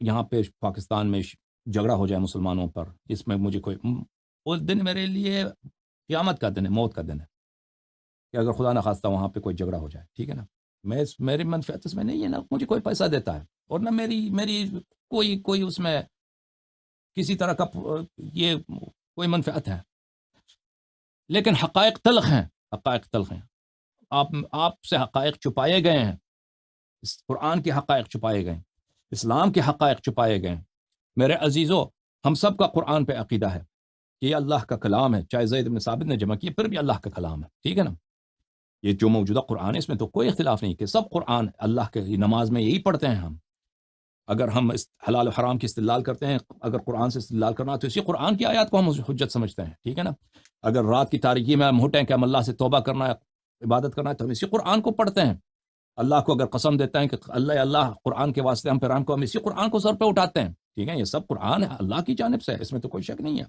یہاں پہ پاکستان میں جھگڑا ہو جائے مسلمانوں پر، اس میں مجھے کوئی اس دن میرے لیے قیامت کا دن ہے، موت کا دن ہے، کہ اگر خدا نخواستہ وہاں پہ کوئی جھگڑا ہو جائے، ٹھیک ہے نا، میری منفعت اس میں نہیں ہے، نہ مجھے کوئی پیسہ دیتا ہے اور نہ میری کوئی اس میں کسی طرح کا یہ کوئی منفعت ہے، لیکن حقائق تلخ ہیں، حقائق تلخ ہیں، آپ سے حقائق چھپائے گئے ہیں، اس قرآن کے حقائق چھپائے گئے، اسلام کے حقائق چھپائے گئے۔ میرے عزیزو، ہم سب کا قرآن پہ عقیدہ ہے کہ یہ اللہ کا کلام ہے، چاہے زید بن ثابت نے جمع کیے پھر بھی اللہ کا کلام ہے، ٹھیک ہے نا، یہ جو موجودہ قرآن ہے اس میں تو کوئی اختلاف نہیں کہ سب قرآن اللہ کے، نماز میں یہی پڑھتے ہیں ہم، اگر ہم حلال و حرام کی استدلال کرتے ہیں، اگر قرآن سے استدلال کرنا تو اسی قرآن کی آیات کو ہم حجت سمجھتے ہیں، ٹھیک ہے نا، اگر رات کی تاریکی میں ہم اٹھیں کہ ہم اللہ سے توبہ کرنا ہے، عبادت کرنا ہے، تو ہم اسی قرآن کو پڑھتے ہیں، اللہ کو اگر قسم دیتے ہیں کہ اللہ قرآن کے واسطے ہم پہ رحم کو، ہم اسی قرآن کو سر پہ اٹھاتے ہیں، ٹھیک ہے، یہ سب قرآن ہے اللہ کی جانب سے، اس میں تو کوئی شک نہیں ہے،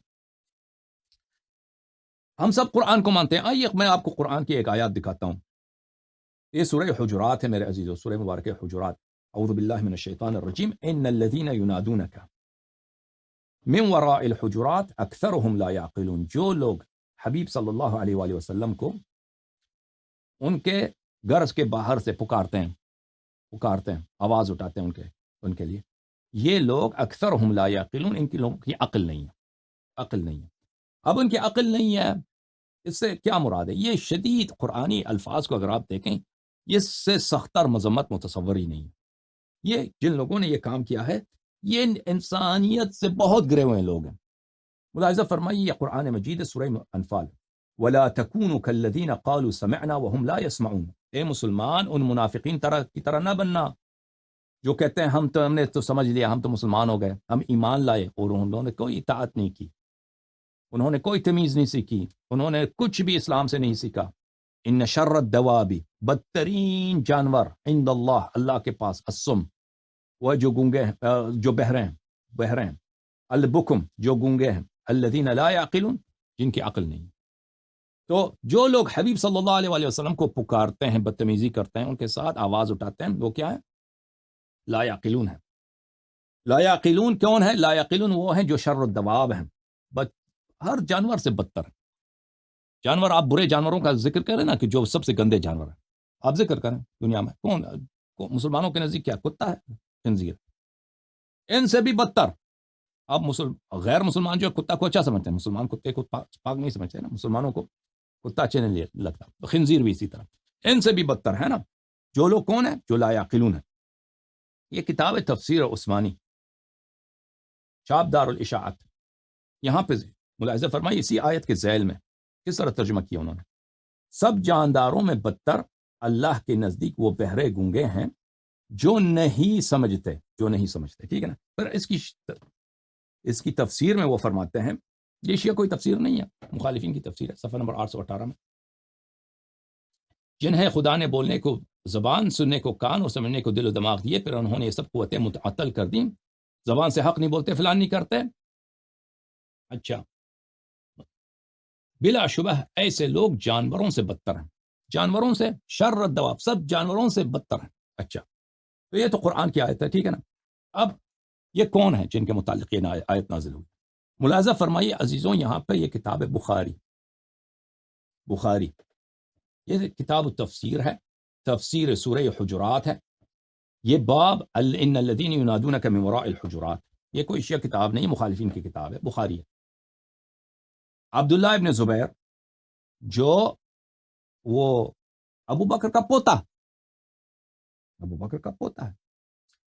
ہم سب قرآن کو مانتے ہیں۔ آئیے میں آپ کو قرآن کی ایک آیات دکھاتا ہوں، یہ سورہ حجرات ہے میرے عزیزو، سورہ مبارک حجرات، اعوذ باللہ من الشیطان الرجیم، ان الذین ینادونک من وراء الحجرات اکثرهم لا یعقلون، جو لوگ حبیب صلی اللہ علیہ وآلہ وسلم کو ان کے گھر کے باہر سے پکارتے ہیں، آواز اٹھاتے ہیں ان کے لیے، یہ لوگ اکثرهم لا یعقلون، ان کی لوگوں کی عقل نہیں ہے، اب ان کی عقل نہیں ہے، اس سے کیا مراد ہے؟ یہ شدید قرآنی الفاظ کو اگر آپ دیکھیں، اس سے سختر مذمت متصور ہی نہیں ہے، یہ جن لوگوں نے یہ کام کیا ہے یہ انسانیت سے بہت گرے ہوئے لوگ ہیں۔ ملاحظہ فرمائیے، یہ قرآن مجید سورہ انفال، وَلَا تَكُونُوا كَالَّذِينَ قَالُوا سَمِعْنَا وَهُمْ لَا يَسْمَعُونَ، اے مسلمان ان منافقین کی طرح نہ بننا جو کہتے ہیں ہم نے تو سمجھ لیا، ہم تو مسلمان ہو گئے، ہم ایمان لائے، اور انہوں نے کوئی اطاعت نہیں کی، انہوں نے کوئی تمیز نہیں سیکھی، انہوں نے کچھ بھی اسلام سے نہیں سیکھا۔ ان شر الدواب، بدترین جانور عند اللہ کے پاس، السم، وہ جو گونگے ہیں، جو بہرے ہیں، البکم، جو گونگے ہیں، الذین لا یعقلون، جن کی عقل نہیں۔ تو جو لوگ حبیب صلی اللہ علیہ وآلہ وسلم کو پکارتے ہیں، بدتمیزی کرتے ہیں، ان کے ساتھ آواز اٹھاتے ہیں، وہ کیا ہے؟ لا یعقلون ہے۔ لا یعقلون کون ہے؟ لا یعقلون وہ ہیں جو شر الدواب ہیں، ہر جانور سے بدتر ہے۔ جانور، آپ برے جانوروں کا ذکر کریں نا، کہ جو سب سے گندے جانور ہیں، آپ ذکر کریں دنیا میں کون مسلمانوں کے نزدیک کیا؟ کتا ہے، خنزیر، ان سے بھی بدتر۔ اب غیر مسلمان جو کتا کو اچھا سمجھتے ہیں، مسلمان کتے کو پاک نہیں سمجھتے نا، مسلمانوں کو کتا اچھے نہیں لگتا، تو خنزیر بھی اسی طرح، ان سے بھی بدتر ہے نا۔ جو لوگ کون ہیں؟ جو لا یعقلون ہیں۔ یہ کتاب تفسیر عثمانی، چاپ دار الاشاعت، یہاں پہ ملاحظہ فرمائی اسی آیت کے ذیل میں کس طرح ترجمہ کیا انہوں نے، سب جانداروں میں بدتر اللہ کے نزدیک وہ بہرے گونگے ہیں جو نہیں سمجھتے، ٹھیک ہے نا۔ پر اس کی تفسیر میں وہ فرماتے ہیں، یہ شیعہ کوئی تفسیر نہیں ہے، مخالفین کی تفسیر ہے، صفحہ نمبر 818 میں، جنہیں خدا نے بولنے کو زبان، سننے کو کان اور سمجھنے کو دل و دماغ دیے، پھر انہوں نے یہ سب قوتیں متعطل کر دیں، زبان سے حق نہیں بولتے، فلان نہیں کرتے۔ اچھا، بلا شبہ ایسے لوگ جانوروں سے بدتر ہیں، جانوروں سے، شر الدواب، سب جانوروں سے بدتر ہیں۔ اچھا، تو یہ تو قرآن کی آیت ہے، ٹھیک ہے نا۔ اب یہ کون ہے جن کے متعلق یہ آیت نازل ہوئی؟ ملاحظہ فرمائیے عزیزوں، یہاں پہ یہ کتاب ہے بخاری، یہ کتاب التفسیر ہے، تفسیر سورہ حجرات ہے، یہ باب ان الذین ینادونک من وراء الحجرات، یہ کوئی شیعہ کتاب نہیں، مخالفین کی کتاب ہے، بخاری ہے۔ عبداللہ ابن زبیر، جو وہ ابو بکر کا پوتا ہے،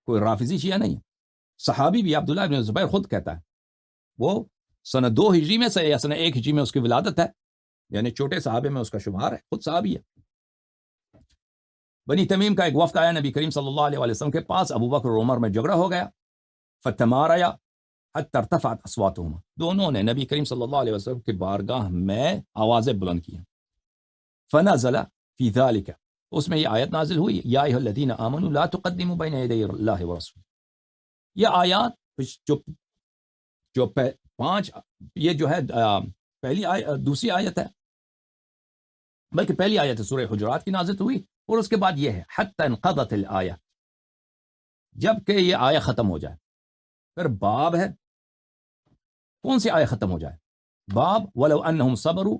کوئی رافضی شیعہ نہیں، صحابی بھی عبداللہ ابن زبیر خود کہتا ہے، وہ سنہ 2 ہجری میں سے یا سنہ 1 ہجری میں اس کی ولادت ہے، یعنی چھوٹے صحابے میں اس کا شمار ہے، خود صحابی ہے۔ بنی تمیم کا ایک وفد آیا نبی کریم صلی اللہ علیہ وسلم کے پاس، ابو بکر اور عمر میں جھگڑا ہو گیا، فتماریا حتی ارتفعت اصواتهما، دونوں نے نبی کریم صلی اللہ علیہ وسلم کی بارگاہ میں آوازیں بلند کی، فنزل فی ذلک، اس میں یہ آیت نازل ہوئی، یا ایھا الذین آمنوا لا تقدموا بین یدی اللہ ورسولہ۔ یہ آیات جو 5، یہ جو ہے دوسری آیت ہے، بلکہ پہلی آیت سورہ حجرات کی نازل ہوئی، اور اس کے بعد یہ ہے حتی انقضت الآیہ، جب کہ یہ آیہ ختم ہو جائے، پھر باب ہے، کون سی آیت ختم ہو جائے؟ باب ولو انہم صبروا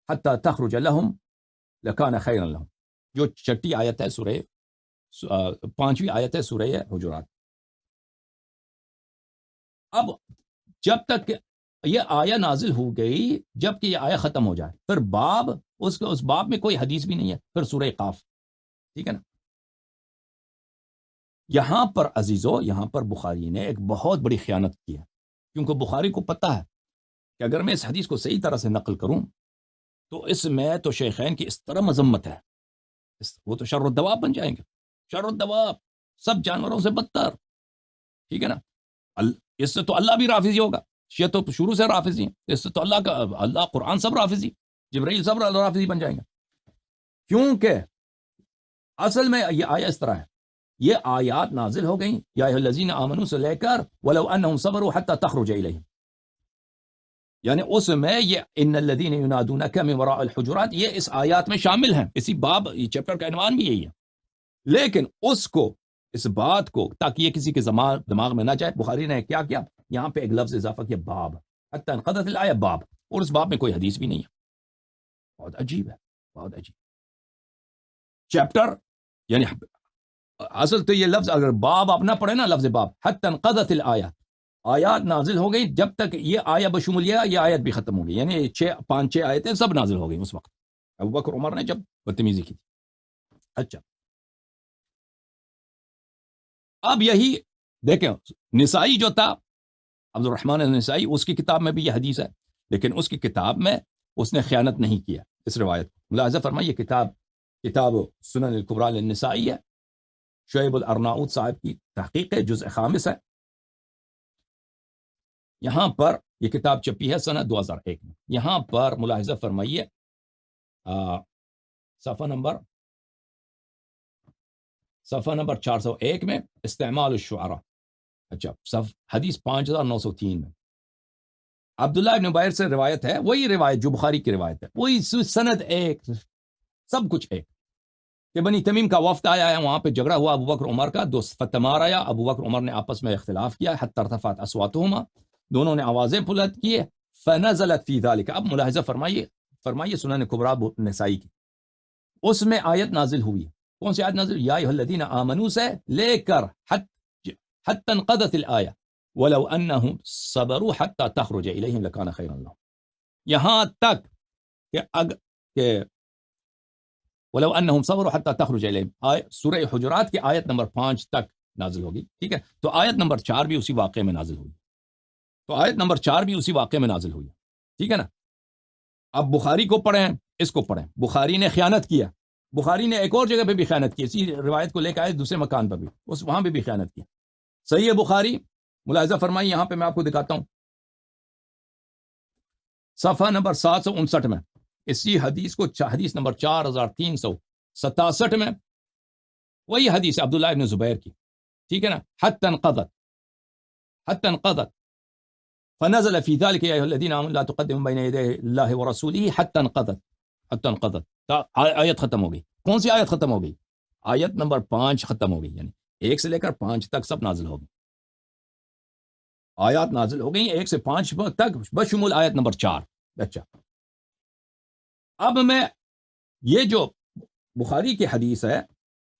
حتی تخرج لہم لکان خیرا لہم، جو چھٹی آیت ہے سورہ 5ویں آیت ہے سورہ حجرات۔ اب جب تک یہ آیہ نازل ہو گئی، جب کہ یہ آیہ ختم ہو جائے، پھر باب اس باب میں کوئی حدیث بھی نہیں ہے، پھر سورہ قاف، ٹھیک ہے نا۔ یہاں پر عزیزو، یہاں پر بخاری نے ایک بہت بڑی خیانت کی ہے، کیونکہ بخاری کو پتہ ہے کہ اگر میں اس حدیث کو صحیح طرح سے نقل کروں تو اس میں تو شیخین کی اس طرح مذمت ہے، وہ تو شر الدواب بن جائیں گے، شر الدواب، سب جانوروں سے بدتر، ٹھیک ہے نا۔ اس سے تو اللہ بھی رافضی ہوگا، شیعہ تو شروع سے رافضی ہیں، اس سے تو اللہ قرآن سب رافضی، جبرائیل سب رافضی بن جائیں گے، کیونکہ اصل میں یہ آیہ اس طرح ہے، یہ آیات نازل ہو گئیں یا ایھا الذین آمنوا سے لے کر ولو انہم صبروا حتی تخرج الیہم، یعنی اس میں یہ ان الذین ینادونک من وراء الحجرات، یہ اس آیات میں شامل ہیں، اسی باب، یہ چیپٹر کا عنوان بھی یہی ہے، لیکن اس بات کو تاکہ یہ کسی کے دماغ میں نہ جائے، بخاری نے کیا کیا، یہاں پہ ایک لفظ اضافہ کیا، باب، حتی انقضت الآیہ، باب، اور اس باب میں کوئی حدیث بھی نہیں ہے۔ بہت عجیب ہے، بہت عجیب چیپٹر، یعنی اصل تو یہ لفظ اگر باب آپ نہ پڑھے نا، لفظ باب، حتی انقضت الآیہ، آیات نازل ہو گئی جب تک یہ آیہ بشمولیہ یہ آیت بھی ختم ہو گئی، یعنی 5 آیتیں سب نازل ہو گئی اس وقت، ابوبکر عمر نے جب بدتمیزی کی تھی۔ اچھا، اب یہی دیکھیں، نسائی جو تھا، عبد الرحمن النسائی، اس کی کتاب میں بھی یہ حدیث ہے، لیکن اس کی کتاب میں اس نے خیانت نہیں کیا اس روایت کو، ملاحظہ فرمائیے، کتاب سنن الکبریٰ للنسائی ہے، شعیب الارناؤوط صاحب کی تحقیق ہے، جزء 5 ہے، یہاں پر یہ کتاب چھپی ہے سنہ 2001 میں، یہاں پر ملاحظہ فرمائیے صفحہ نمبر 401 میں، استعمال الشعراء، اچھا، حدیث 5903 میں عبداللہ ابن عبیر سے روایت ہے، وہی روایت جو بخاری کی روایت ہے، وہی سند ایک، سب کچھ ایک، کہ بنی تمیم کا وفد آیا ہے، وہاں پہ جھگڑا ہوا ابو بکر عمر کا، 2 فتمار آیا، ابو بکر عمر نے آپس میں اختلاف کیا، حتی ارتفعت اصواتہما، دونوں نے آوازیں بلند کیے، فنزلت فی ذلک، اب ملاحظہ فرمائیے سنن کبریٰ نسائی کی، اس میں آیت نازل ہوئی، کون سی آیت نازل؟ یا ایھا الذین آمنوا سے لے کر حتی انقضت الآیہ ولو انہم صبروا حتی تخرج الیہم لکان خیرا لہم، یہاں تک کہ ولو انہم صبروا حتی تخرج الیہم، سورہ حجرات کی آیت نمبر 5 تک نازل ہوگی، ٹھیک ہے، تو آیت نمبر 4 بھی اسی واقعے میں نازل ہوئی، ٹھیک ہے نا۔ اب بخاری کو پڑھیں، اس کو پڑھیں، بخاری نے خیانت کیا، بخاری نے ایک اور جگہ پہ بھی خیانت کی، اسی روایت کو لے کے آئے دوسرے مکان پر بھی، وہاں پہ بھی خیانت کی، صحیح ہے بخاری، ملاحظہ فرمائی، یہاں پہ میں آپ کو دکھاتا ہوں، صفحہ نمبر 759 میں، اسی حدیث کو، حدیث نمبر 4367 میں، وہی حدیث عبداللہ ابن زبیر کی، ٹھیک ہے نا، حتی انقضت فنزل فی ذلک یا ایھا الذین آمنوا لا تقدموا بین یدی اللہ ورسولہ حتی انقضت، آیت ختم ہو گئی، کون سی آیت ختم ہو گئی؟ آیت نمبر 5 ختم ہو گئی، یعنی 1 سے لے کر 5 تک سب نازل ہو گئی، آیات نازل ہو گئی 1 سے 5 تک بشمول آیت نمبر 4۔ اچھا، اب میں یہ جو بخاری کی حدیث ہے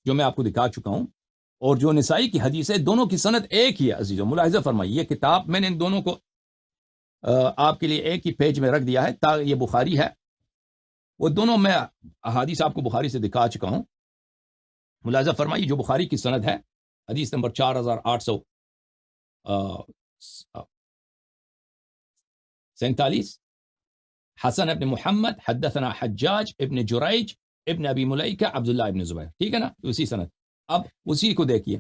جو میں آپ کو دکھا چکا ہوں، اور جو نسائی کی حدیث ہے، دونوں کی سند ایک ہی ہے عزیزو، ملاحظہ فرمائیے، یہ کتاب میں نے ان دونوں کو آپ کے لیے ایک ہی پیج میں رکھ دیا ہے، یہ بخاری ہے، وہ دونوں میں احادیث آپ کو بخاری سے دکھا چکا ہوں، ملاحظہ فرمائیے، جو بخاری کی سند ہے، حدیث نمبر 4847، حسن ابن محمد حدثنا حجاج ابن جریج ابن ابی ملیکہ عبداللہ ابن زبیر، ٹھیک ہے نا، اسی سند۔ اب اسی کو دیکھیے،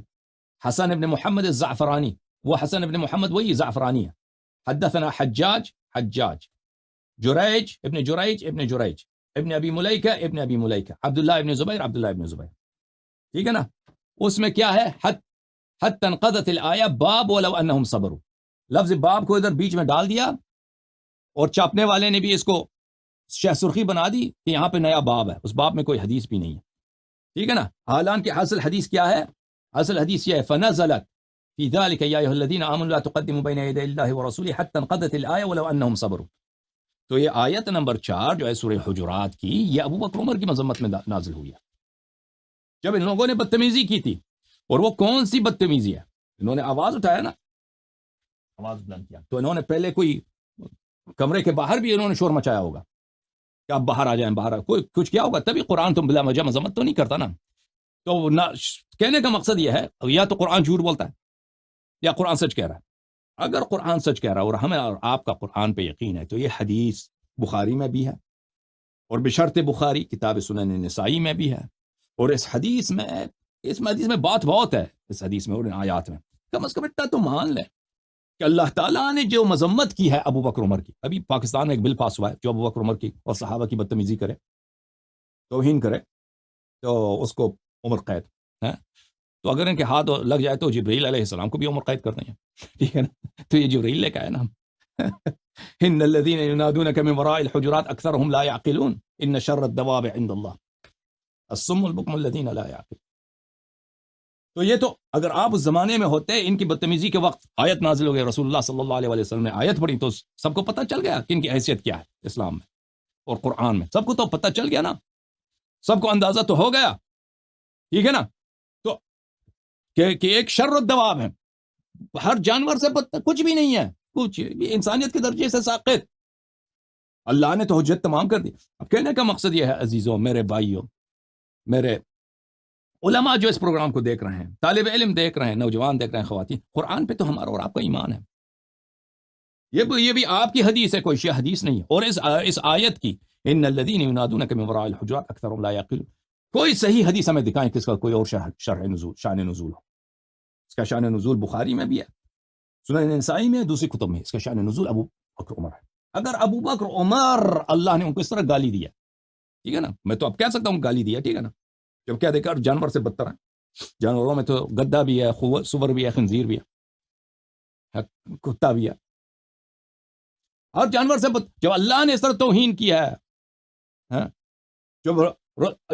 حسن ابن محمد الزعفرانی، وہ حسن ابن محمد وہی زعفرانی ہے، حدثنا حجاج جریج ابن ابی ملیکہ عبداللہ ابن زبیر، ٹھیک ہے نا، اس میں کیا ہے، حتی انقضت الآیہ باب ولو انہم صبروا، لفظ باب کو ادھر بیچ میں ڈال دیا، اور چھاپنے والے نے بھی اس کو شہ سرخی بنا دی کہ یہاں پہ نیا باب ہے، اس باب میں کوئی حدیث بھی نہیں ہے، ٹھیک ہے نا، حالانکہ اصل حدیث کیا ہے؟ اصل حدیث یہ ہے، فنزلت فی ذلک یا ایھا الذین آمنوا لا تقدموا بین یدی اللہ ورسولہ حتی انقضت الآیہ ولو انہم صبروا. تو یہ آیت نمبر 4 جو ہے سورہ حجرات کی، یہ ابو بکر عمر کی مذمت میں نازل ہوئی ہے، جب ان لوگوں نے بدتمیزی کی تھی. اور وہ کون سی بدتمیزی ہے؟ انہوں نے آواز اٹھایا نا، آواز بلند کیا، تو انہوں نے پہلے کوئی کمرے کے باہر بھی انہوں نے شور مچایا ہوگا کہ آپ باہر آ جائیں، باہر کوئی کچھ کیا ہوگا، تبھی قرآن تم بلا وجہ مذمت تو نہیں کرتا نا. تو کہنے کا مقصد یہ ہے یا تو قرآن جھوٹ بولتا ہے یا قرآن سچ کہہ رہا ہے. اگر قرآن سچ کہہ رہا ہے اور ہمیں اور آپ کا قرآن پہ یقین ہے تو یہ حدیث بخاری میں بھی ہے، اور بشرط بخاری کتاب سنن نسائی میں بھی ہے، اور اس حدیث میں بات بہت ہے، اس حدیث میں اور ان آیات میں. کم از کم اتنا تو مان لیں کہ اللہ تعالیٰ نے جو مذمت کی ہے ابو بکر عمر کی. ابھی پاکستان میں ایک بل پاس ہوا ہے جو ابو بکر عمر کی اور صحابہ کی بدتمیزی کرے، توہین کرے، تو اس کو عمر قید ہے. تو اگر ان کے ہاتھ لگ جائے تو جبرائیل علیہ السلام کو بھی عمر قید کر دیں گے، ٹھیک ہے نا. تو یہ جبرائیل لے کے آئے نا ہم. ان الذين ينادونك من وراء الحجرات اكثرهم لا يعقلون ان شر الدواب عند الله الصم البكم الذين لا يعقلون. تو یہ تو اگر آپ اس زمانے میں ہوتے ان کی بدتمیزی کے وقت آیت نازل ہو گئی، رسول اللہ صلی اللہ علیہ وسلم نے آیت پڑھی، تو سب کو پتہ چل گیا کہ ان کی حیثیت کیا ہے اسلام میں اور قرآن میں. سب کو تو پتہ چل گیا نا، سب کو اندازہ تو ہو گیا، ٹھیک ہے نا. تو کہ ایک شر الدواب ہے، ہر جانور سے کچھ بھی نہیں ہے، کچھ بھی انسانیت کے درجے سے ساقط. اللہ نے تو حجت تمام کر دی. اب کہنے کا مقصد یہ ہے عزیزوں، میرے بھائیوں، میرے علماء جو اس پروگرام کو دیکھ رہے ہیں، طالب علم دیکھ رہے ہیں، نوجوان دیکھ رہے ہیں، خواتین، قرآن پہ تو ہمارا اور آپ کا ایمان ہے. یہ بھی آپ کی حدیث ہے، کوئی شیعہ حدیث نہیں ہے. اور اس آیت کی ان الذین ینادونک من وراء الحجرات اکثرهم لا یعقلون، کوئی صحیح حدیث ہمیں دکھائیں کہ اس کا کوئی اور شان نزول ہو. اس کا شان نزول بخاری میں بھی ہے، سنن نسائی میں، دوسری کتب میں. اس کا شان نزول ابو بکر عمر ہے. اگر ابو بکر عمر اللہ نے ان کو اس طرح گالی دیا، ٹھیک ہے نا، میں تو اب کہہ سکتا ہوں گالی دیا، ٹھیک ہے نا، جب کیا دیکھا جانور سے بدتر ہے. جانوروں میں تو گدھا بھی ہے، سور بھی ہے، خنزیر بھی ہے، کتا بھی ہے، ہر جانور سے جب اللہ نے اس طرح توہین کیا ہے، جب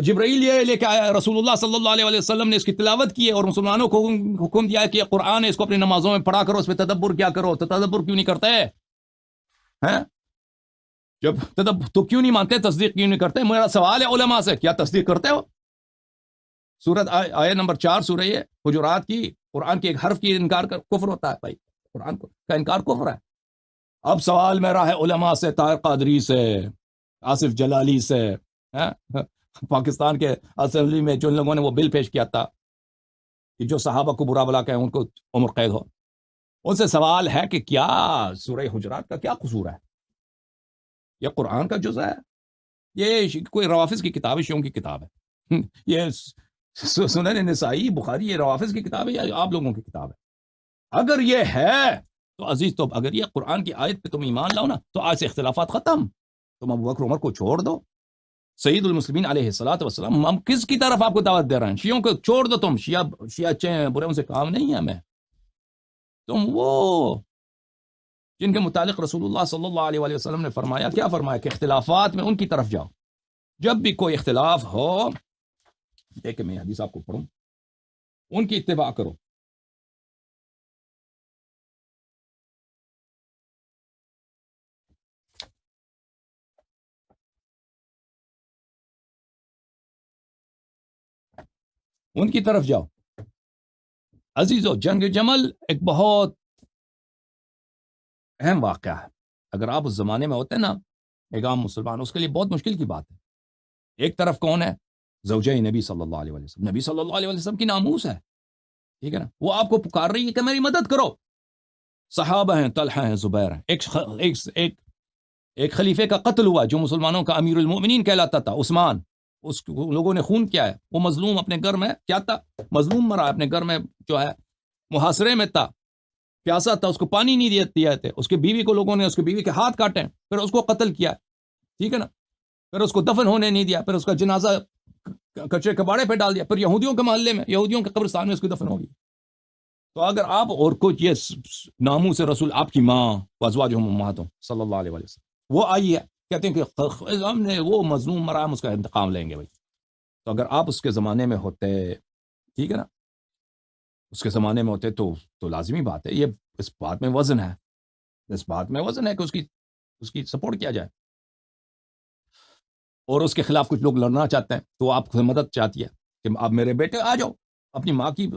جبرائیل یہ لے کے آیا، رسول اللہ صلی اللہ علیہ وسلم نے اس کی تلاوت کی ہے اور مسلمانوں کو حکم دیا ہے کہ قرآن ہے، اس کو اپنی نمازوں میں پڑھا کرو، اس پہ تدبر کیا کرو. تو تدبر کیوں نہیں کرتے ہیں؟ جب تو کیوں نہیں مانتے، تصدیق کیوں نہیں کرتے؟ میرا سوال ہے علماء سے، کیا تصدیق کرتے ہو؟ سورت آیت نمبر 4 سورہ حجرات کی، قرآن کے ایک حرف کی انکار کفر ہوتا ہے بھائی، قرآن کا انکار کفر ہے. اب سوال میرا ہے علماء سے، طاہر قادری سے، آصف جلالی سے، پاکستان کے اسمبلی میں جو لوگوں نے وہ بل پیش کیا تھا کہ جو صحابہ کو برا بلا کہیں ان کو عمر قید ہو، ان سے سوال ہے کہ کیا سورہ حجرات کا کیا قصور ہے؟ یہ قرآن کا جزء ہے؟ یہ کوئی روافظ کی کتاب ہے، شیعوں کی کتاب ہے؟ یہ سنن نسائی بخاری یہ روافظ کی کتاب ہے یا آپ لوگوں کی کتاب ہے؟ اگر یہ ہے تو عزیز، تو اگر یہ قرآن کی آیت پہ تم ایمان لاؤ نا تو آج سے اختلافات ختم. تم ابو بکر عمر کو چھوڑ دو، سید المسلمین علیہ الصلوۃ والسلام. ہم کس کی طرف آپ کو دعوت دے رہے ہیں؟ شیعوں کو چھوڑ دو. تم شیعہ اچھے ہیں برے، ان سے کام نہیں ہے ہمیں. تم وہ جن کے متعلق رسول اللہ صلی اللہ علیہ وسلم نے فرمایا، کیا فرمایا؟ کہ اختلافات میں ان کی طرف جاؤ. جب بھی کوئی اختلاف ہو، دیکھیں میں حدیث آپ کو پڑھوں، ان کی اتباع کرو. ان کی طرف جاؤ. عزیزو، جنگ جمل ایک بہت اہم واقعہ ہے. اگر آپ اس زمانے میں ہوتے نا ایک عام مسلمان، اس کے لیے بہت مشکل کی بات ہے. ایک طرف کون ہے؟ زوجہ نبی صلی اللہ علیہ وسلم. نبی صلی اللہ علیہ وسلم کی ناموس ہے، ٹھیک ہے نا، وہ آپ کو پکار رہی ہے کہ میری مدد کرو. صحابہ ہیں، طلحہ ہیں، زبیر ہیں. ایک خلیفے کا قتل ہوا جو مسلمانوں کا امیر المؤمنین کہلاتا تھا، عثمان. اس لوگوں نے خون کیا ہے، وہ مظلوم اپنے گھر میں کیا تھا، مظلوم مرا اپنے گھر میں، جو ہے محاصرے میں تھا، پیاسا تھا، اس کو پانی نہیں دیا تھے. اس کے بیوی کو لوگوں نے اس کے بیوی کے ہاتھ کاٹے، پھر اس کو قتل کیا، ٹھیک ہے نا، پھر اس کو دفن ہونے نہیں دیا، پھر اس کا جنازہ کچرے کباڑے پہ ڈال دیا، پھر یہودیوں کے محلے میں، یہودیوں کے قبرستان میں اس کی دفن ہوگی. تو اگر آپ اور کچھ یہ ناموس رسول، آپ کی ماں وازواجہم امہاتہم صلی اللہ علیہ وسلم، وہ آئی ہے، کہتے ہیں کہ ہم نے وہ مظلوم مرا، ہم اس کا انتقام لیں گے بھائی. تو اگر آپ اس کے زمانے میں ہوتے، ٹھیک ہے نا، اس کے زمانے میں ہوتے تو لازمی بات ہے، یہ اس بات میں وزن ہے، اس بات میں وزن ہے کہ اس کی سپورٹ کیا جائے، اور اس کے خلاف کچھ لوگ لڑنا چاہتے ہیں تو آپ سے مدد چاہتی ہے کہ آپ میرے بیٹے آ جاؤ، اپنی ماں کی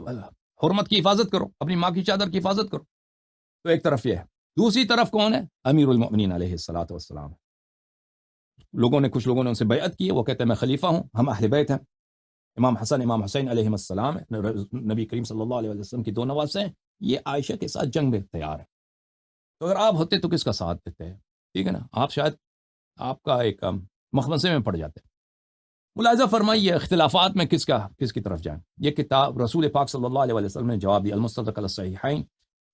حرمت کی حفاظت کرو، اپنی ماں کی چادر کی حفاظت کرو. تو ایک طرف یہ ہے. دوسری طرف کون ہے؟ امیر المؤمنین علیہ الصلوۃ والسلام. کچھ لوگوں نے ان سے بیعت کی، وہ کہتے ہیں میں خلیفہ ہوں، ہم اہل بیت ہیں، امام حسن امام حسین علیہ السلام نبی کریم صلی اللہ علیہ وسلم کی 2 نواسے ہیں، یہ عائشہ کے ساتھ جنگ میں تیار ہے. تو اگر آپ ہوتے تو کس کا ساتھ دیتے ہیں؟ ٹھیک ہے نا، آپ شاید آپ کا ایک مخمصے میں پڑ جاتے ہیں. ملاحظہ فرمائیے اختلافات میں کس کی طرف جائیں. یہ کتاب رسول پاک صلی اللہ علیہ وسلم نے جواب دی، المستدرک علی الصحیحین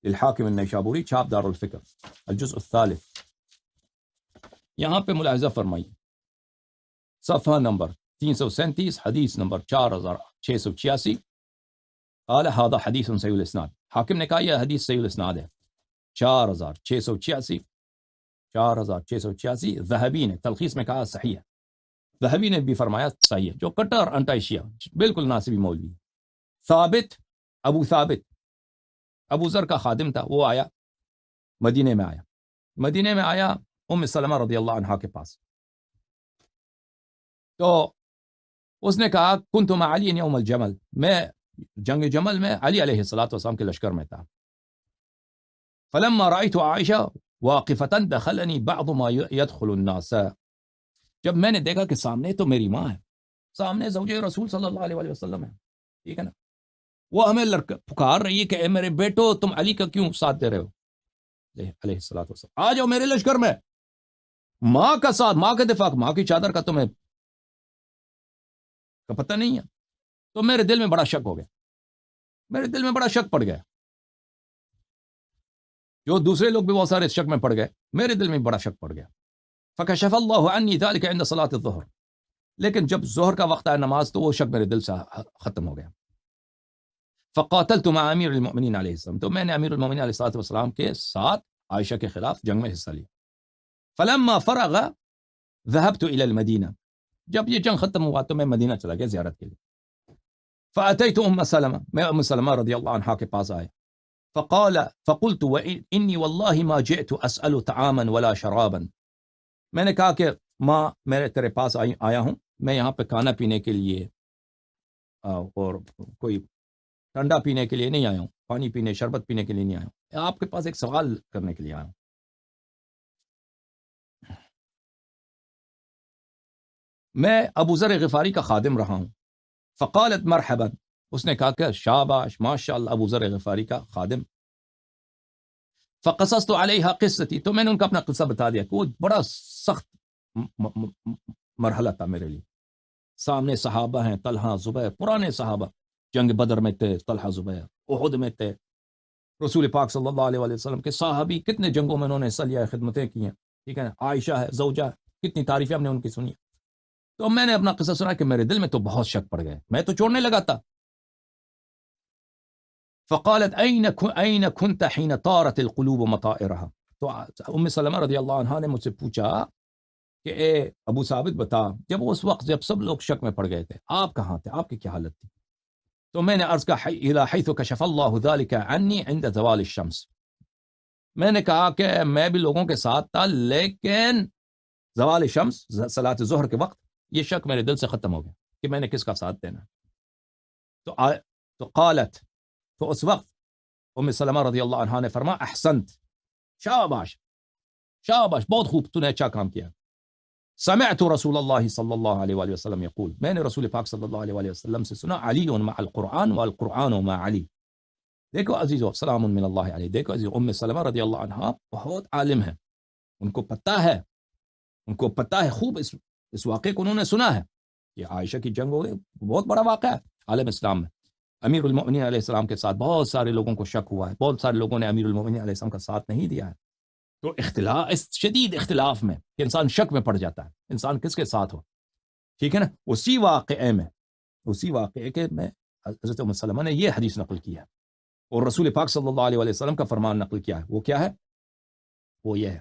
للحاکم النیشابوری، چھاپ دار الفکر، الجزء الثالث. یہاں پہ ملاحظہ فرمائیے صفحہ نمبر 337، حدیث نمبر 4686. قال هذا حدیث صحیح الاسناد، حاکم نے کہا یہ حدیث صحیح الاسناد ہے. 4686 ذہبی نے تلخیص میں کہا صحیح ہے، ذہبی نے بھی فرمایا صحیح ہے، جو کٹر انٹائی شیعہ بالکل ناصبی مولوی ہے. ثابت ابو ذر کا خادم تھا، وہ آیا مدینے میں آیا ام سلمہ رضی اللہ عنہا کے پاس. تو اس نے کہا کنت مع علی یوم الجمل، میں جنگ جمل میں علی علیہ الصلوۃ والسلام کے لشکر میں تھا. فلما رأيت عائشہ واقفة دخلني بعض ما يدخل الناس، جب میں نے دیکھا کہ سامنے تو میری ماں ہے، سامنے زوجہ رسول صلی اللہ علیہ وسلم ہے، ٹھیک ہے نا، وہ ہمیں پکار رہی ہے کہ اے میرے بیٹو تم علی کا کیوں ساتھ دے رہے ہو علیہ الصلوۃ والسلام، آ جاؤ میرے لشکر میں. ماں کا ساتھ، ماں کے دفاع، ماں کی چادر کا تمہیں کا پتہ نہیں ہے. تو میرے دل میں بڑا شک ہو گیا، میرے دل میں بڑا شک پڑ گیا. جو دوسرے لوگ بھی بہت سارے شک میں پڑ گئے، میرے دل میں بڑا شک پڑ گیا. فکشف اللہ عنی ذلک عند صلاۃ الظہر، لیکن جب ظہر کا وقت آیا نماز تو وہ شک میرے دل سے ختم ہو گیا. فقاتلت مع امیر المؤمنین علیہ السلام، تو میں نے امیر المؤمنین علیہ السلام کے ساتھ عائشہ کے خلاف جنگ میں حصہ لیا. فلما فرغ ذهبت الى المدینہ، جب یہ جنگ ختم ہوا تو میں مدینہ چلا گیا زیارت کے لیے. فاتيت ام سلمہ، میں ام سلمہ رضی اللہ عنہا کے پاس آیا. فقلت وانی والله ما جئت اسأل طعاما ولا شرابا، میں نے کہا کہ ماں میں تیرے پاس آیا ہوں، میں یہاں پہ کھانا پینے کے لیے اور کوئی ٹھنڈا پینے کے لیے نہیں آیا ہوں، پانی پینے شربت پینے کے لیے نہیں آیا ہوں، آپ کے پاس ایک سوال کرنے کے لیے آیا ہوں. میں ابو ذر غفاری کا خادم رہا ہوں. فقالت مرحبا، اس نے کہا کہ شاباش ماشاء اللہ ابو ذر غفاری کا خادم. فقصصت علیہا قصتی، تو میں نے ان کا اپنا قصہ بتا دیا کہ وہ بڑا سخت مرحلہ تھا میرے لیے. سامنے صحابہ ہیں، طلحہ زبیر، پرانے صحابہ، جنگ بدر میں تھے طلحہ زبیر، احد میں تھے، رسول پاک صلی اللہ علیہ وسلم کے صحابی کتنے جنگوں میں انہوں نے حصہ لیا، خدمتیں کی ہیں، ٹھیک ہے نا، عائشہ ہے زوجہ، کتنی تعریفیں ہم نے ان کی سنی. تو میں نے اپنا قصہ سنا کہ میرے دل میں تو بہت شک پڑ گئے، میں تو چھوڑنے لگا تھا. فقالت أين كنت حين طارت القلوب مطائرها، تو ام سلمہ رضی اللہ عنہا نے مجھ سے پوچھا کہ اے ابو ثابت بتا، جب اس وقت جب سب لوگ شک میں پڑ گئے تھے آپ کہاں تھے، آپ کی کیا حالت تھی؟ تو میں نے عرض کہا الى حيث كشف الله ذلك عني عند زوال الشمس، میں نے کہا کہ میں بھی لوگوں کے ساتھ تھا، لیکن زوال شمس صلاۃ ظہر کے وقت یہ شک میرے دل سے ختم ہو گیا کہ میں نے کس کا ساتھ دینا. تو قالت، تو اس وقت ام سلمہ رضی اللہ عنہا نے فرمایا احسنت، شاباش شاباش، بہت خوب، تو نے اچھا کام کیا. سمعت رسول اللہ صلی اللہ علیہ وآلہ وسلم یقول، میں نے رسول پاک صلی اللہ علیہ وآلہ وسلم سے سنا علی مع القرآن والقرآن مع علی. دیکھو عزیزو، سلام من اللہ علیہ، دیکھو عزیزو، ام سلمہ رضی اللہ عنہا بہت عالم ہے، ان کو پتہ ہے خوب اس واقعے کو انہوں نے سنا ہے. یہ عائشہ کی جنگ ہو گئی، بہت بڑا واقعہ ہے عالم اسلام میں. امیر المؤمنین علیہ السلام کے ساتھ بہت سارے لوگوں کو شک ہوا ہے، بہت سارے لوگوں نے امیر المؤمنین علیہ السلام کا ساتھ نہیں دیا ہے. تو اختلاف، اس شدید اختلاف میں کہ انسان شک میں پڑ جاتا ہے، انسان کس کے ساتھ ہو، ٹھیک ہے نا. اسی واقعے کے میں حضرت ام سلمہ نے یہ حدیث نقل کیا ہے اور رسول پاک صلی اللہ علیہ وسلم کا فرمان نقل کیا ہے. وہ کیا ہے؟ وہ یہ ہے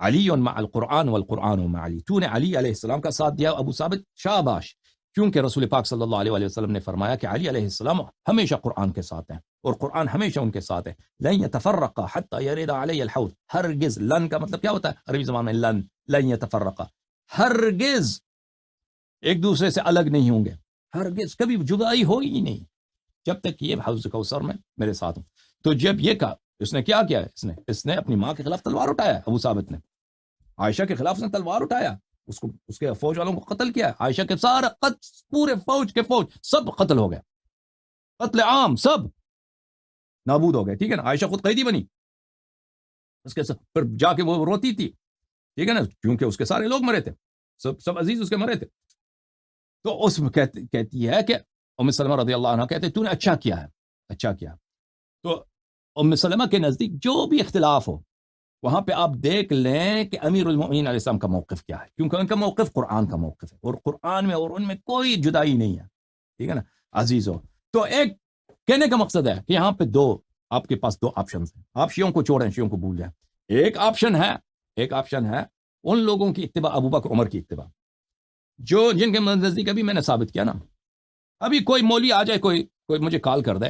علی مع القرآن والقرآن مع علی. تو نے علی علیہ السلام کا ساتھ دیا ابو ثابت، شاباش، کیونکہ رسول پاک صلی اللہ علیہ وآلہ وسلم نے فرمایا کہ علی علیہ السلام ہمیشہ قرآن کے ساتھ ہیں اور قرآن ہمیشہ ان کے ساتھ ہے. لن يتفرقا حتى يرد علی الحوض. ہرگز، لن کا مطلب کیا ہوتا ہے عربی زبان میں؟ لن يتفرقا، ہرگز ایک دوسرے سے الگ نہیں ہوں گے، ہرگز کبھی جدائی ہوئی نہیں جب تک یہ حوض کوثر میں میرے ساتھ ہوں. تو جب یہ کہا، اس نے کیا کیا ہے؟ اس نے اپنی ماں کے خلاف تلوار اٹھایا. ابو ثابت نے عائشہ کے خلاف اس نے تلوار اٹھایا، اس کے فوج والوں کو قتل کیا. عائشہ کے سارے پورے فوج سب قتل ہو گئے، قتل عام، سب نابود ہو گئے. ٹھیک ہے نا. عائشہ خود قیدی بنی، اس کے پھر جا کے وہ روتی تھی، ٹھیک ہے نا، کیونکہ اس کے سارے لوگ مرے تھے، سب عزیز اس کے مرے تھے. تو اس میں کہتی ہے کہ ام سلمہ رضی اللہ عنہ کہتے تو نے اچھا کیا ہے، اچھا کیا. تو ام سلمہ کے نزدیک جو بھی اختلاف ہو وہاں پہ آپ دیکھ لیں کہ امیر المؤمنین علیہ السلام کا موقف کیا ہے، کیونکہ ان کا موقف قرآن کا موقف ہے، اور قرآن میں اور ان میں کوئی جدائی نہیں ہے. ٹھیک ہے نا عزیزو. تو ایک کہنے کا مقصد ہے کہ یہاں پہ آپ کے پاس دو آپشنز ہیں. آپ شیعوں کو چھوڑیں، شیعوں کو بھول جائیں. ایک آپشن ہے ان لوگوں کی اتباع، ابو بکر عمر کی اتباع، جن کے نزدیک ابھی میں نے ثابت کیا نا. ابھی کوئی مولوی آ جائے، کوئی مجھے کال کر دے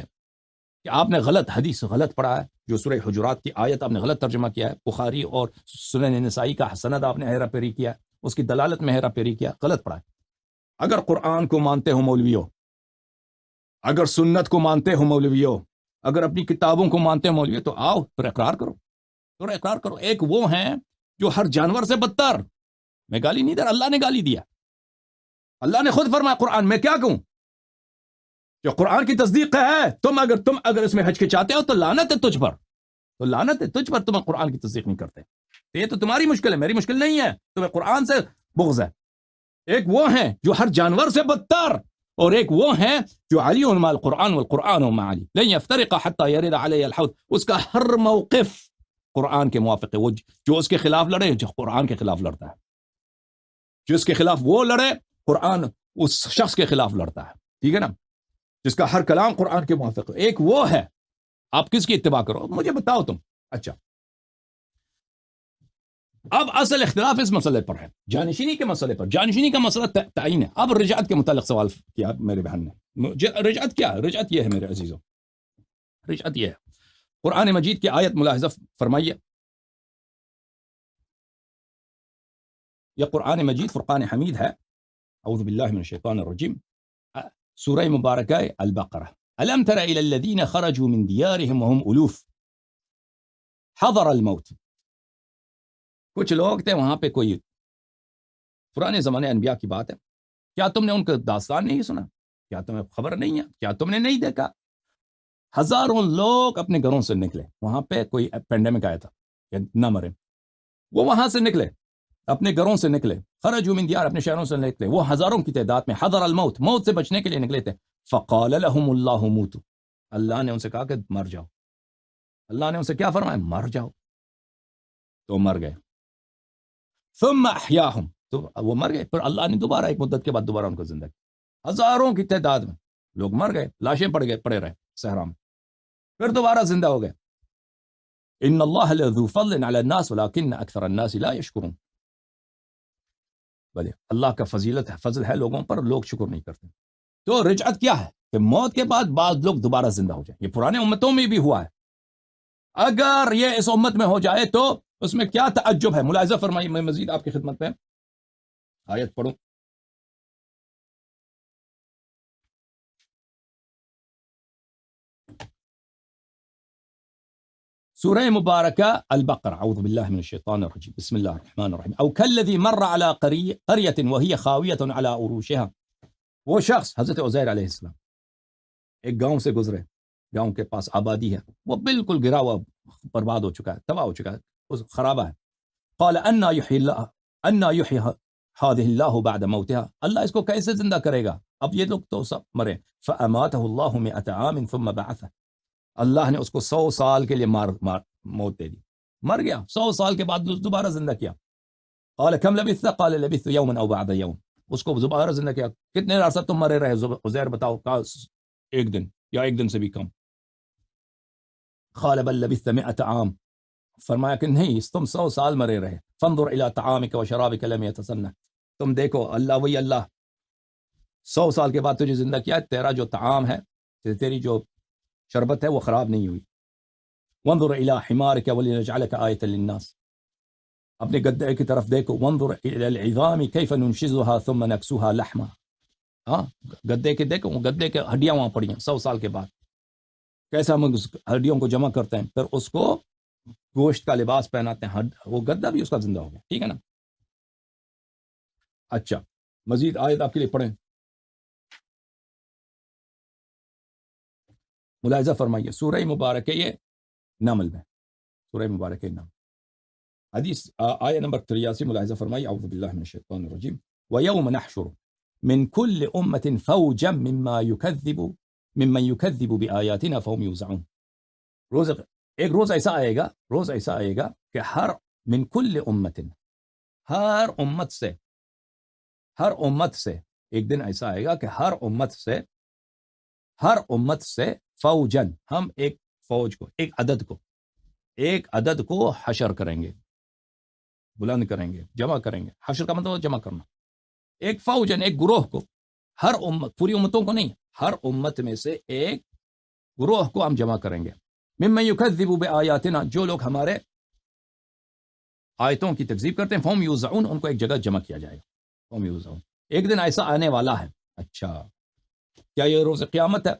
کہ آپ نے غلط حدیث غلط پڑھا ہے، جو سورہ حجرات کی آیت آپ نے غلط ترجمہ کیا ہے، بخاری اور سنن نسائی کا سند آپ نے ہیرا پھیری کیا، اس کی دلالت میں ہیرا پھیری کیا، غلط پڑھا ہے. اگر قرآن کو مانتے ہو مولویوں، اگر سنت کو مانتے ہو مولویوں، اگر اپنی کتابوں کو مانتے ہو مولویوں، تو آؤ پھر اقرار کرو. ایک وہ ہیں جو ہر جانور سے بدتر، میں گالی نہیں دے رہا، اللہ نے گالی دیا. اللہ نے خود فرمایا قرآن میں، کیا کہوں، جو قرآن کی تصدیق ہے. تم اگر اس میں ہچکچاتے ہو تو لعنت ہے تجھ پر، تم قرآن کی تصدیق نہیں کرتے. تو یہ تو تمہاری مشکل ہے، میری مشکل نہیں ہے. تمہیں قرآن سے بغض ہے. ایک وہ ہیں جو ہر جانور سے بدتر، اور ایک وہ ہیں جو علی مع القرآن والقرآن مع علی لن يفترق حتى يرد علی الحوض. اس کا ہر موقف قرآن کے موافق ہے. وہ جو اس کے خلاف لڑے، جو قرآن کے خلاف لڑتا ہے، جس کے خلاف وہ لڑے، قرآن اس شخص کے خلاف لڑتا ہے. ٹھیک ہے نا، جس کا ہر کلام قرآن کے موافق ہے. ایک وہ ہے. آپ کس کی اتباع کرو مجھے بتاؤ تم. اچھا، اب اصل اختلاف اس مسئلے پر ہے، جانشینی کے مسئلے پر. جانشینی کا مسئلہ تعین ہے. اب رجعت کے متعلق سوال کیا میرے بہن نے. رجعت کیا ہے؟ رجعت یہ ہے میرے عزیزوں، رجعت یہ ہے. قرآن مجید کی آیت ملاحظہ فرمائیے. یہ قرآن مجید فرقان حمید ہے. اعوذ باللہ من الشیطان الرجیم. سورہ مبارکہ البقرہ. الم تر الی الذین خرجوا من دیارہم وهم الوف حضر الموت. کچھ لوگ تھے وہاں پہ، کوئی پرانے زمانے انبیاء کی بات ہے. کیا تم نے ان کا داستان نہیں سنا؟ کیا تمہیں خبر نہیں ہے؟ کیا تم نے نہیں دیکھا؟ ہزاروں لوگ اپنے گھروں سے نکلے. وہاں پہ کوئی پینڈیمک آیا تھا کہ نہ مرے، وہ وہاں سے نکلے، اپنے گھروں سے نکلے. خرجوا من دیار، اپنے شہروں سے نکلے. وہ ہزاروں کی تعداد میں. حضر الموت، موت سے بچنے کے لیے نکلے تھے. فقال لهم اللہ موتوا، اللہ نے ان سے کہا کہ مر جاؤ. اللہ نے ان سے کیا فرمایا؟ مر جاؤ. تو مر گئے. ثم احیاهم، تو وہ مر گئے. پھر اللہ نے دوبارہ ایک مدت کے بعد دوبارہ ان کو زندہ کیا. ہزاروں کی تعداد میں لوگ مر گئے، لاشیں پڑے رہے صحرا میں، پھر دوبارہ زندہ ہو گئے. ان اللہ لذو فضل علی الناس ولکن اکثر الناس لا یشکرون. بلے اللہ کا فضیلت ہے، فضل ہے لوگوں پر، لوگ شکر نہیں کرتے. تو رجعت کیا ہے؟ کہ موت کے بعد بعض لوگ دوبارہ زندہ ہو جائیں. یہ پرانے امتوں میں بھی ہوا ہے. اگر یہ اس امت میں ہو جائے تو اس میں کیا تعجب ہے؟ ملاحظہ فرمائیے. میں مزید آپ کی خدمت میں آیت پڑھوں. سورہ مبارکہ البقرہ. اعوذ باللہ من الشیطان الرجیم. بسم اللہ الرحمن الرحیم. او کالذی مر علی قریۃ وہی خاویۃ علی عروشها. وہ شخص حضرت عزیر علیہ السلام ایک گاؤں سے گزرے، گاؤں کے پاس آبادی ہے، وہ بالکل گرا ہوا، برباد ہو چکا ہے، تباہ ہو چکا ہے، خرابہ ہے. قال انا یحیی هذه اللہ بعد موتها. اللہ اس کو کیسے زندہ کرے گا؟ اب یہ لوگ تو سب مرے. فاماته اللہ 100 عام ثم بعثه. اللہ نے اس کو 100 سال کے لیے موت دے دی، مر گیا. 100 سال کے بعد دوبارہ زندہ کیا. قال كم لبثت؟ قال لبثت يوما او بعض يوم. اس کو دوبارہ زندہ کیا. کتنے عرصہ تم مرے رہے عزیر؟ بتاؤ. ایک دن یا ایک دن سے بھی کم. قال بل لبثت 100 عام. فرمایا کہ نہیں، تم 100 سال مرے رہے. فانظر الى طعامك وشرابك لم يتسنى. تم دیکھو، اللہ وہی اللہ 100 سال کے بعد تجھے زندہ کیا، تیرا جو طعام ہے، تیری جو شربت ہے وہ خراب نہیں ہوئی. وانظر الى حمارك ولنجعلك آية للناس، اپنے گدے کی طرف دیکھو. وانظر الى العظام كيف ننشزها ثم نكسوها لحما. ہاں گدے کے دیکھو، گدے کے ہڈیاں وہاں پڑی ہیں 100 سال کے بعد، کیسا ہم ہڈیوں کو جمع کرتے ہیں، پھر اس کو گوشت کا لباس پہناتے ہیں. وہ گدا بھی اس کا زندہ ہو گیا. ٹھیک ہے نا. اچھا مزید آیت آپ کے لیے پڑھیں. ملاحظہ فرمائیے سورہ مبارکہ یہ نمل میں، سورہ مبارکہ نمل حدیث آیہ نمبر 83 ملاحظہ فرمائیے. اعوذ باللہ من الشیطان الرجیم. وَيَوْمَ نَحْشُرُ مِنْ كُلِّ أُمَّةٍ فَوْجًا مِمَّنْ يُكَذِّبُ بِآيَاتِنَا فَهُمْ يُوزَعُونَ. ایک روز ایسا آئے گا کہ ہر من کل امتن، ہر امت سے ایک دن ایسا آئے گا کہ ہر امت سے فوجن، ہم ایک فوج کو، ایک عدد کو حشر کریں گے، بلند کریں گے، جمع کریں گے. حشر کا مطلب جمع کرنا. ایک فوجن، ایک گروہ کو، ہر امت، پوری امتوں کو نہیں، ہر امت میں سے ایک گروہ کو ہم جمع کریں گے. ممن یکذب بآیاتنا، جو لوگ ہمارے آیتوں کی تکذیب کرتے ہیں. فہم یوزعون، ان کو ایک جگہ جمع کیا جائے گا. فہم یوزعون، ایک دن ایسا آنے والا ہے. اچھا کیا یہ روز قیامت ہے؟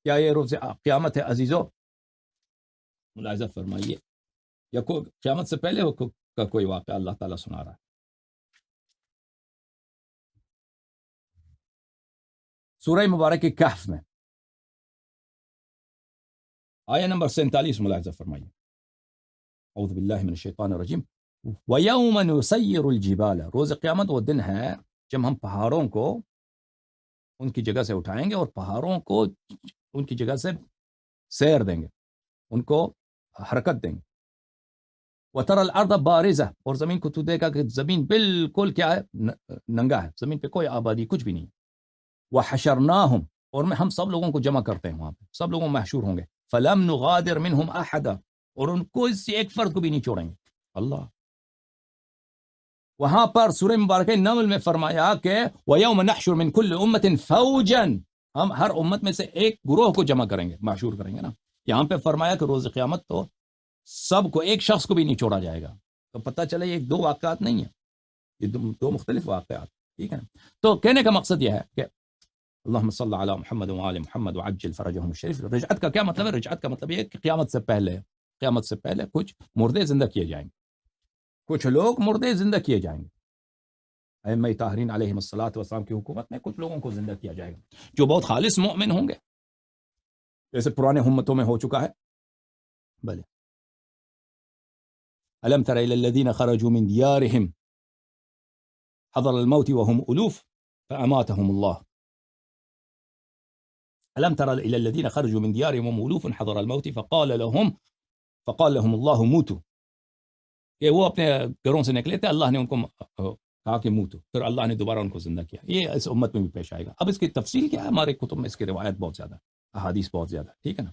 کیا یہ روز قیامت ہے عزیزو؟ ملاحظہ فرمائیے، یا قیامت سے پہلے کا کوئی واقعہ اللہ تعالیٰ سنا رہا ہے. سورہ مبارک کہف میں آیہ نمبر 47 ملاحظہ فرمائیے. اعوذ باللہ من الشیطان الرجیم. وَيَوْمَ نُسَيِّرُ الْجِبَالَ، روز قیامت وہ دن ہے جب ہم پہاڑوں کو ان کی جگہ سے اٹھائیں گے اور پہاڑوں کو ان کی جگہ سے سیر دیں گے، ان کو حرکت دیں گے. وَتَرَى الْأَرْضَ بَارِزَةً، اور زمین کو تو دیکھا کہ زمین بالکل کیا ہے، ننگا ہے، زمین پہ کوئی آبادی کچھ بھی نہیں. وَحَشَرْنَاهُمْ، اور ہم سب لوگوں کو جمع کرتے ہیں وہاں پہ، سب لوگوں محشور ہوں گے. فَلَمْ نُغَادِرْ مِنْهُمْ أَحَدًا، اور ان کو اس سے ایک فرد کو بھی نہیں چھوڑیں گے. اللہ وہاں پر سورہ مبارکہ نمل میں فرمایا کہ وَيَوْمَ نَحْشُرُ مِنْ كُلِّ أُمَّةٍ فَوْجًا، ہم ہر امت میں سے ایک گروہ کو جمع کریں گے، محشور کریں گے نا. یہاں پہ فرمایا کہ روز قیامت تو سب کو، ایک شخص کو بھی نہیں چھوڑا جائے گا. تو پتہ چلے یہ دو واقعات نہیں ہیں، یہ دو مختلف واقعات. ٹھیک ہے نا. تو کہنے کا مقصد یہ ہے کہ اللہم صلی علی محمد وآل محمد وعجل فرجہم الشریف. رجعت کا کیا مطلب ہے؟ رجعت کا مطلب یہ ہے کہ قیامت سے پہلے کچھ مردے زندہ کیے جائیں گے، کچھ لوگ مردے زندہ کیے جائیں گے. ائمہ طاہرین علیہم الصلوۃ والسلام کی حکومت میں کچھ لوگوں کو زندہ کیا جائے گا جو بہت خالص مؤمن ہوں گے، جیسے پرانے امتوں میں ہو چکا ہے. بلے الم تر الی الذین خرجوا من دیارہم حضر الموت وهم الوف فاماتهم اللہ. الم تر الی الذین خرجوا من دیارہم وهم الوف حضر الموت فقال لهم اللہ موتوا، کہ وہ اپنے گھروں سے نکلے تھے، اللہ نے ان کو کہا کہ موتو، پھر اللہ نے دوبارہ ان کو زندہ کیا. یہ اس امت میں بھی پیش آئے گا. اب اس کی تفصیل کیا ہے؟ ہمارے کتب میں اس کی روایت بہت زیادہ، احادیث بہت زیادہ. ٹھیک ہے نا.